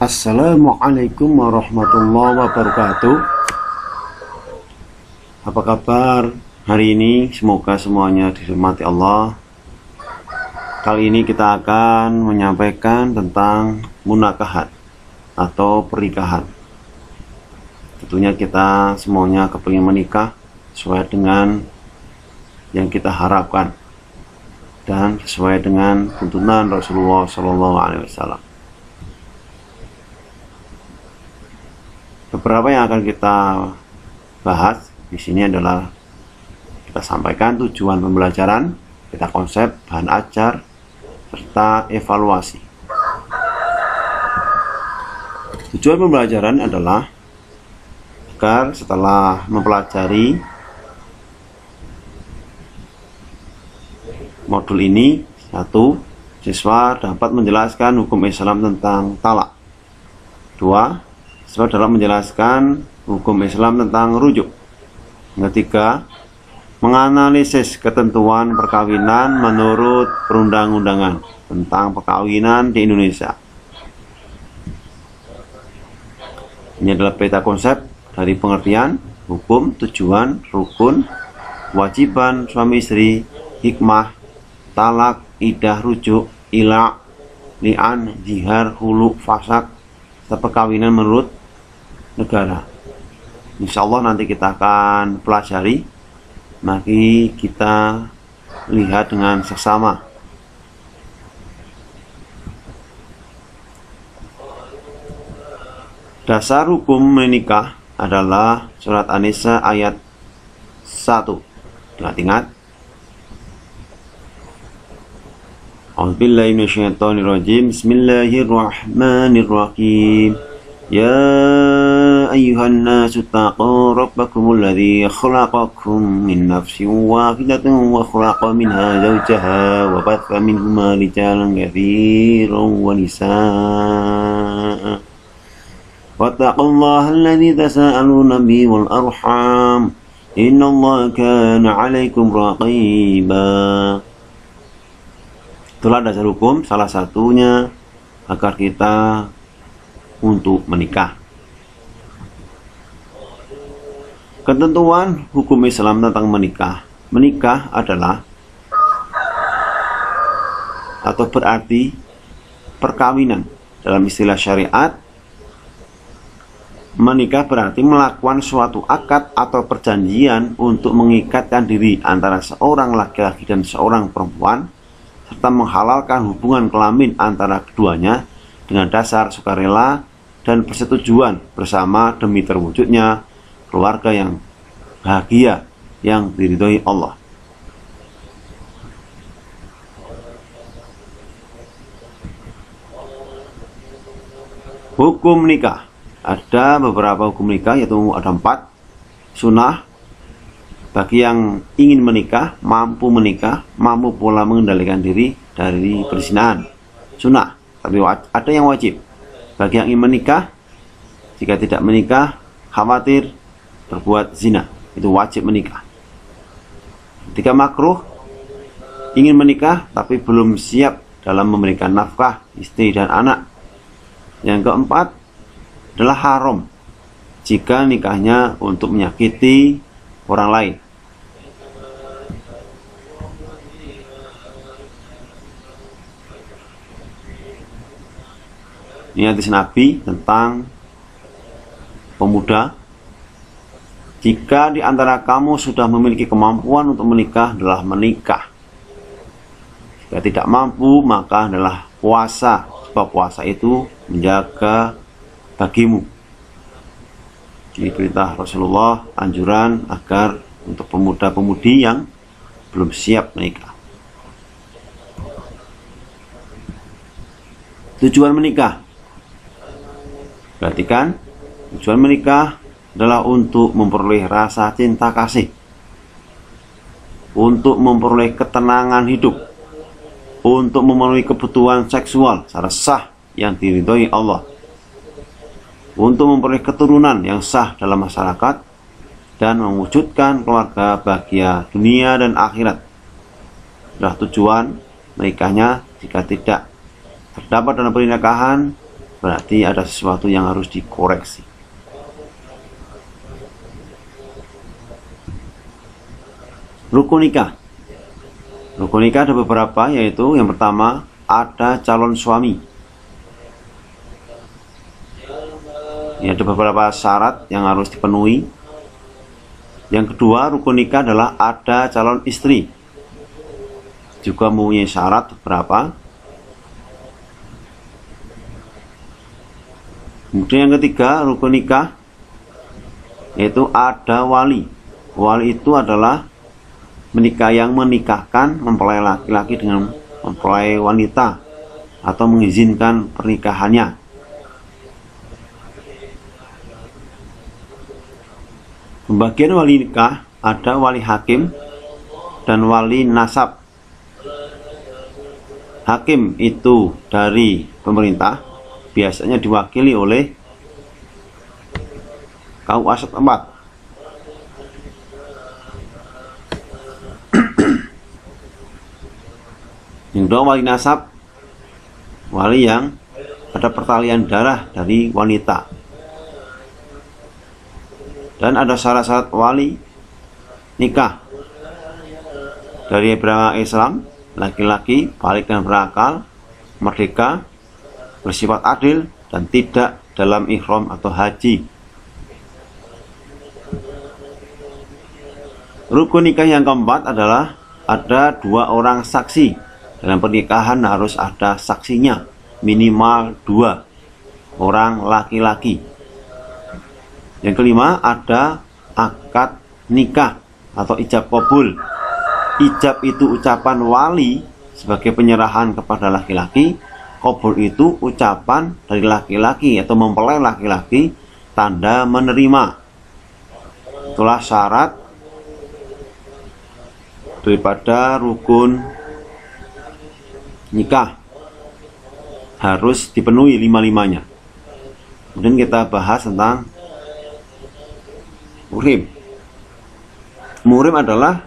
Assalamualaikum warahmatullahi wabarakatuh. Apa kabar hari ini? Semoga semuanya dirahmati Allah. Kali ini kita akan menyampaikan tentang munakahat atau pernikahan. Tentunya kita semuanya kepingin menikah sesuai dengan yang kita harapkan dan sesuai dengan tuntunan Rasulullah SAW. Beberapa yang akan kita bahas di sini adalah kita sampaikan tujuan pembelajaran, kita konsep, bahan ajar, serta evaluasi. Tujuan pembelajaran adalah agar setelah mempelajari modul ini, satu, siswa dapat menjelaskan hukum Islam tentang talak. Dua, siswa dalam menjelaskan hukum Islam tentang rujuk. Ketiga, menganalisis ketentuan perkawinan menurut perundang-undangan tentang perkawinan di Indonesia. Ini adalah peta konsep dari pengertian, hukum, tujuan, rukun, kewajiban suami istri, hikmah, talak, idah, rujuk, ila, li'an, jihar, hulu, fasak, serta perkawinan menurut negara. Insya Allah nanti kita akan pelajari. Mari kita lihat dengan seksama. Dasar hukum menikah adalah surat An-Nisa ayat 1. Ingat-ingat. A'udzubillahi minasyaitonirrajim. Bismillahirrahmanirrahim. Ya ayyuhan nasu taqu rabbakumul ladzi khalaqakum min nafsin wahidatin wa khalaqa minha zawjaha wa batha minhuma rijalan katsiran wa nisaa. Wattaqullaha alladzi tasaaluna bihi wal arham. Innallaha kana 'alaikum raqiba. Itulah dasar hukum, salah satunya agar kita untuk menikah. Ketentuan hukum Islam tentang menikah. Menikah adalah atau berarti perkawinan. Dalam istilah syariat, menikah berarti melakukan suatu akad atau perjanjian untuk mengikatkan diri antara seorang laki-laki dan seorang perempuan, serta menghalalkan hubungan kelamin antara keduanya dengan dasar sukarela dan persetujuan bersama demi terwujudnya keluarga yang bahagia yang diridhoi Allah. Hukum nikah. Ada beberapa hukum nikah, yaitu ada 4. Sunnah bagi yang ingin menikah, mampu pula mengendalikan diri dari perzinahan. Sunnah, tapi ada yang wajib. Bagi yang ingin menikah, jika tidak menikah, khawatir berbuat zina, itu wajib menikah. Ketika makruh, ingin menikah tapi belum siap dalam memberikan nafkah istri dan anak. Yang keempat adalah haram jika nikahnya untuk menyakiti orang lain. Ini hadis Nabi tentang pemuda. Jika di antara kamu sudah memiliki kemampuan untuk menikah, adalah menikah. Jika tidak mampu, maka adalah puasa. Sebab puasa itu menjaga bagimu. Ini perintah Rasulullah, anjuran agar untuk pemuda-pemudi yang belum siap menikah. Tujuan menikah. Perhatikan, tujuan menikah adalah untuk memperoleh rasa cinta kasih, untuk memperoleh ketenangan hidup, untuk memenuhi kebutuhan seksual secara sah yang diridhoi Allah, untuk memperoleh keturunan yang sah dalam masyarakat, dan mewujudkan keluarga bahagia dunia dan akhirat. Adalah tujuan menikahnya. Jika tidak terdapat dalam pernikahan berarti ada sesuatu yang harus dikoreksi. Rukun nikah. Rukun nikah ada beberapa, yaitu yang pertama ada calon suami. Ini ada beberapa syarat yang harus dipenuhi. Yang kedua, rukun nikah adalah ada calon istri. Juga mempunyai syarat beberapa. Kemudian yang ketiga, rukun nikah yaitu ada wali. Wali itu adalah yang menikahkan, mempelai laki-laki dengan mempelai wanita atau mengizinkan pernikahannya. Pembagian wali nikah ada wali hakim dan wali nasab. Hakim itu dari pemerintah, biasanya diwakili oleh KUA setempat. Yang kedua wali nasab, wali yang ada pertalian darah dari wanita. Dan ada syarat-syarat wali nikah dari beragama Islam: laki-laki balik dan berakal, merdeka, bersifat adil, dan tidak dalam ihram atau haji. Rukun nikah yang keempat adalah ada 2 orang saksi. Dalam pernikahan harus ada saksinya, minimal 2 orang laki-laki. Yang kelima ada akad nikah atau ijab kabul. Ijab itu ucapan wali sebagai penyerahan kepada laki-laki. Kabul itu ucapan dari laki-laki atau mempelai laki-laki, tanda menerima. Itulah syarat daripada rukun nikah, harus dipenuhi 5-5-nya. Kemudian kita bahas tentang muhrim. Muhrim adalah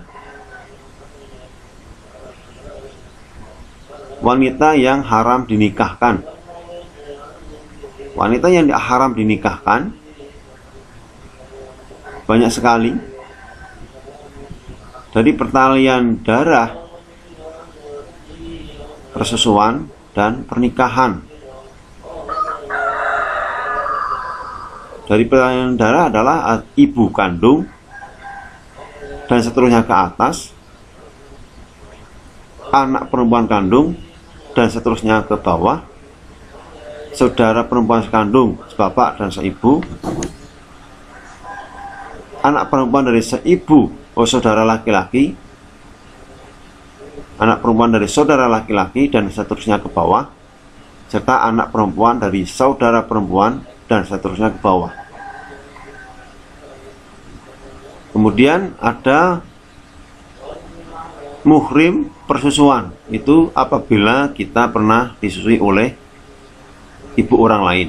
wanita yang haram dinikahkan. Wanita yang haram dinikahkan banyak sekali, dari pertalian darah, persusuan, dan pernikahan. Dari pertalian darah adalah ibu kandung dan seterusnya ke atas, anak perempuan kandung dan seterusnya ke bawah, saudara perempuan sekandung, sebapak dan seibu, anak perempuan dari seibu saudara laki-laki, anak perempuan dari saudara laki-laki dan seterusnya ke bawah, serta anak perempuan dari saudara perempuan dan seterusnya ke bawah. Kemudian ada muhrim persusuan. Itu apabila kita pernah disusui oleh ibu orang lain,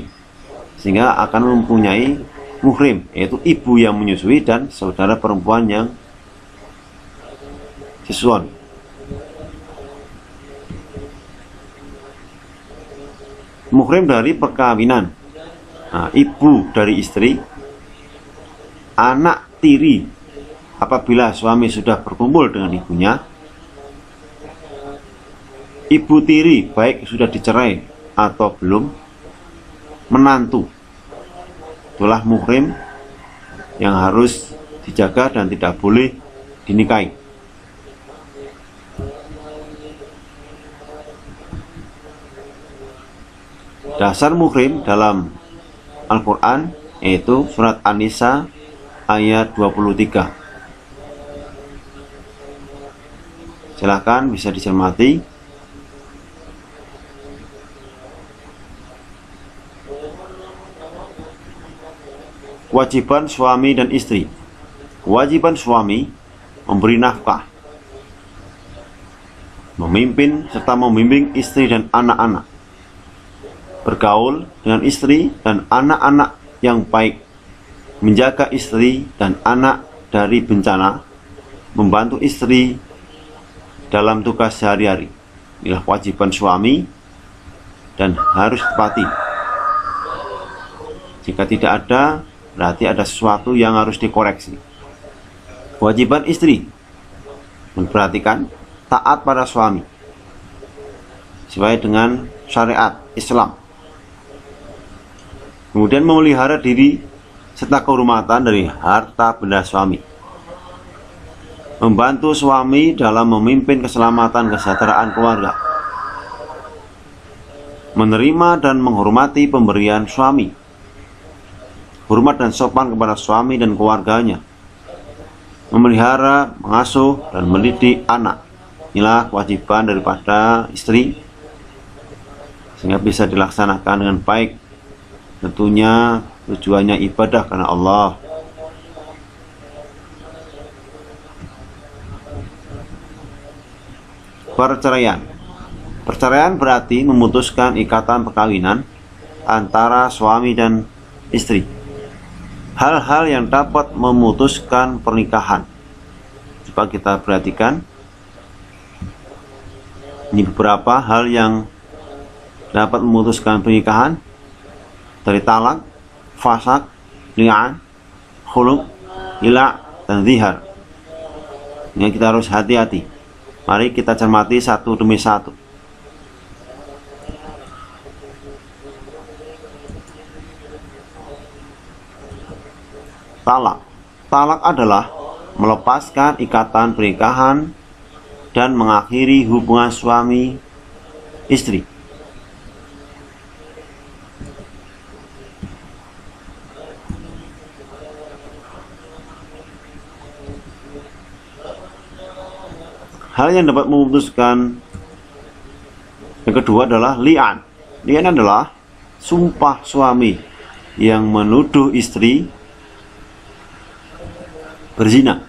sehingga akan mempunyai muhrim, yaitu ibu yang menyusui dan saudara perempuan yang susuan. Muhrim dari perkawinan, ibu dari istri, anak tiri apabila suami sudah berkumpul dengan ibunya, ibu tiri baik sudah dicerai atau belum, menantu. Itulah muhrim yang harus dijaga dan tidak boleh dinikahi. Dasar muhrim dalam Al-Quran yaitu surat An-Nisa ayat 23. Silahkan bisa dicermati. Kewajiban suami dan istri. Kewajiban suami memberi nafkah, memimpin serta membimbing istri dan anak-anak, bergaul dengan istri dan anak-anak yang baik, menjaga istri dan anak dari bencana, membantu istri dalam tugas sehari-hari. Inilah kewajiban suami dan harus ditepati. Jika tidak ada, berarti ada sesuatu yang harus dikoreksi. Kewajiban istri memperhatikan taat pada suami sesuai dengan syariat Islam. Kemudian memelihara diri serta kehormatan dari harta benda suami. Membantu suami dalam memimpin keselamatan kesejahteraan keluarga. Menerima dan menghormati pemberian suami. Hormat dan sopan kepada suami dan keluarganya. Memelihara, mengasuh, dan mendidik anak. Inilah kewajiban daripada istri, sehingga bisa dilaksanakan dengan baik. Tentunya tujuannya ibadah karena Allah. Perceraian. Perceraian berarti memutuskan ikatan perkawinan antara suami dan istri. Hal-hal yang dapat memutuskan pernikahan. Coba kita perhatikan. Ini beberapa hal yang dapat memutuskan pernikahan. Dari talak, fasak, li'an, khuluk, ila, dan zihar. Ini kita harus hati-hati. Mari kita cermati satu demi satu. Talak. Talak adalah melepaskan ikatan pernikahan dan mengakhiri hubungan suami istri. Hal yang dapat memutuskan yang kedua adalah li'an. Li'an adalah sumpah suami yang menuduh istri berzina.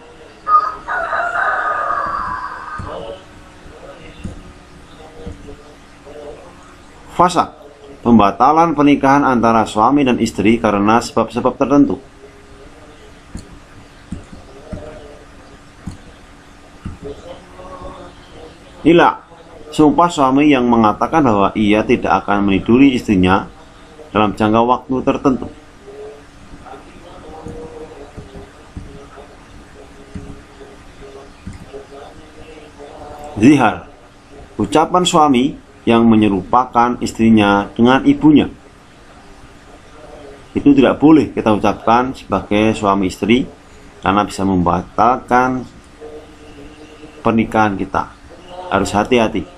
Fasak, pembatalan pernikahan antara suami dan istri karena sebab-sebab tertentu. Ila, sumpah suami yang mengatakan bahwa ia tidak akan meniduri istrinya dalam jangka waktu tertentu. Zihar, ucapan suami yang menyerupakan istrinya dengan ibunya. Itu tidak boleh kita ucapkan sebagai suami istri karena bisa membatalkan pernikahan kita. Harus hati-hati.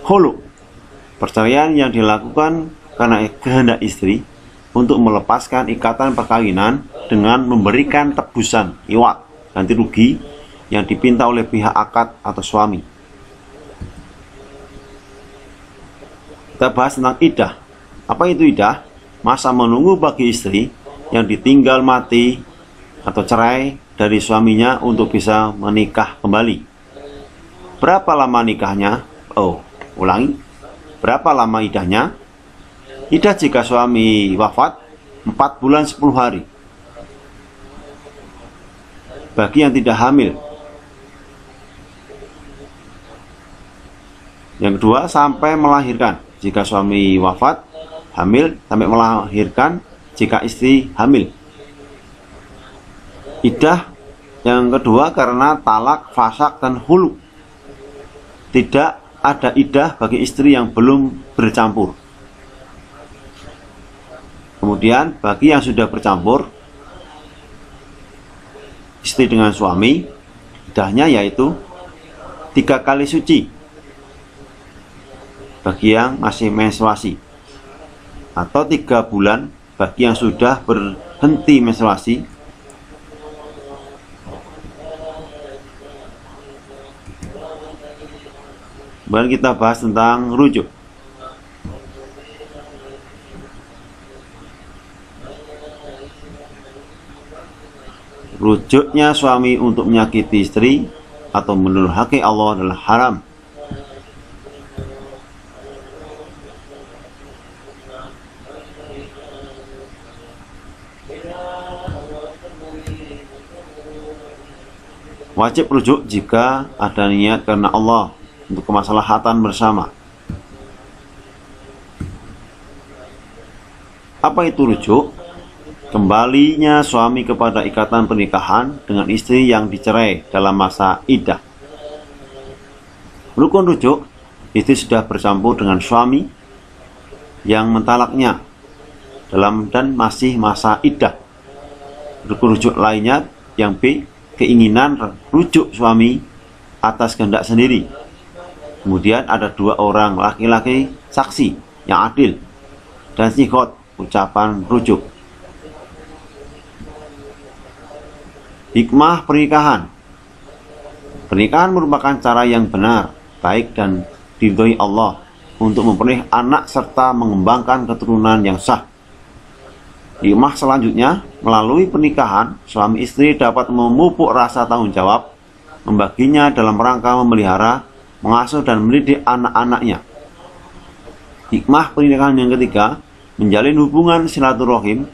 Khulu, perceraian yang dilakukan karena kehendak istri untuk melepaskan ikatan perkawinan dengan memberikan tebusan iwat, ganti rugi yang dipinta oleh pihak akad atau suami. Kita bahas tentang iddah. Apa itu iddah? Masa menunggu bagi istri yang ditinggal mati atau cerai dari suaminya untuk bisa menikah kembali. Berapa lama nikahnya? Ulangi. Berapa lama iddahnya? Iddah jika suami wafat 4 bulan 10 hari. Bagi yang tidak hamil. Yang kedua, sampai melahirkan. Jika suami wafat, hamil sampai melahirkan jika istri hamil. Iddah yang kedua karena talak, fasak, dan hulu. Tidak ada iddah bagi istri yang belum bercampur. Kemudian bagi yang sudah bercampur, istri dengan suami, iddahnya yaitu 3 kali suci bagi yang masih menstruasi, atau 3 bulan bagi yang sudah berhenti menstruasi. Kemudian kita bahas tentang rujuk. Rujuknya suami untuk menyakiti istri atau mendurhaki Allah adalah haram. Wajib rujuk jika ada niat karena Allah untuk kemaslahatan bersama. Apa itu rujuk? Kembalinya suami kepada ikatan pernikahan dengan istri yang dicerai dalam masa iddah. Rukun rujuk, istri sudah bercampur dengan suami yang mentalaknya dalam dan masih masa iddah. Rukun rujuk lainnya yang B, keinginan rujuk suami atas kehendak sendiri. Kemudian ada 2 orang laki-laki saksi yang adil dan sighot ucapan rujuk. Hikmah pernikahan. Pernikahan merupakan cara yang benar, baik dan diridhoi Allah untuk memperoleh anak serta mengembangkan keturunan yang sah. Hikmah selanjutnya, melalui pernikahan, suami istri dapat memupuk rasa tanggung jawab, membaginya dalam rangka memelihara, mengasuh dan mendidik anak-anaknya. Hikmah pernikahan yang ketiga, menjalin hubungan silaturahim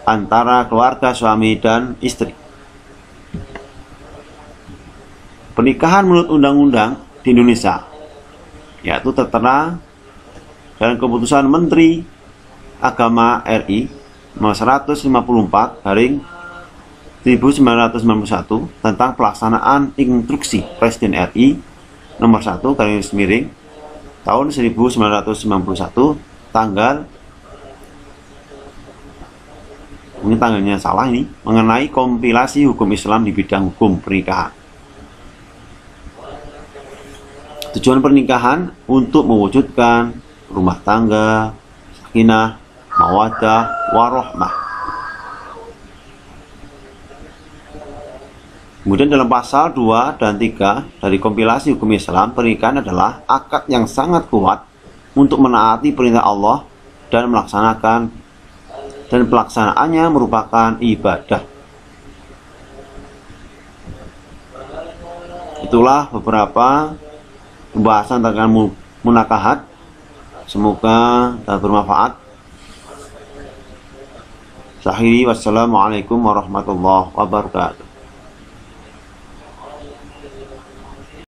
antara keluarga suami dan istri. Pernikahan menurut undang-undang di Indonesia, yaitu tertera dalam keputusan Menteri Agama RI nomor 154/1991 tentang pelaksanaan instruksi Presiden RI nomor 1/, tahun 1991 tanggal, mungkin tanggalnya salah ini, mengenai kompilasi hukum Islam di bidang hukum pernikahan. Tujuan pernikahan untuk mewujudkan rumah tangga, sakinah, mawaddah, warahmah. Kemudian dalam pasal 2 dan 3 dari kompilasi hukum Islam, pernikahan adalah akad yang sangat kuat untuk menaati perintah Allah dan pelaksanaannya merupakan ibadah. Itulah beberapa pembahasan tentang munakahat. Semoga bermanfaat. Wassalamualaikum warahmatullahi wabarakatuh.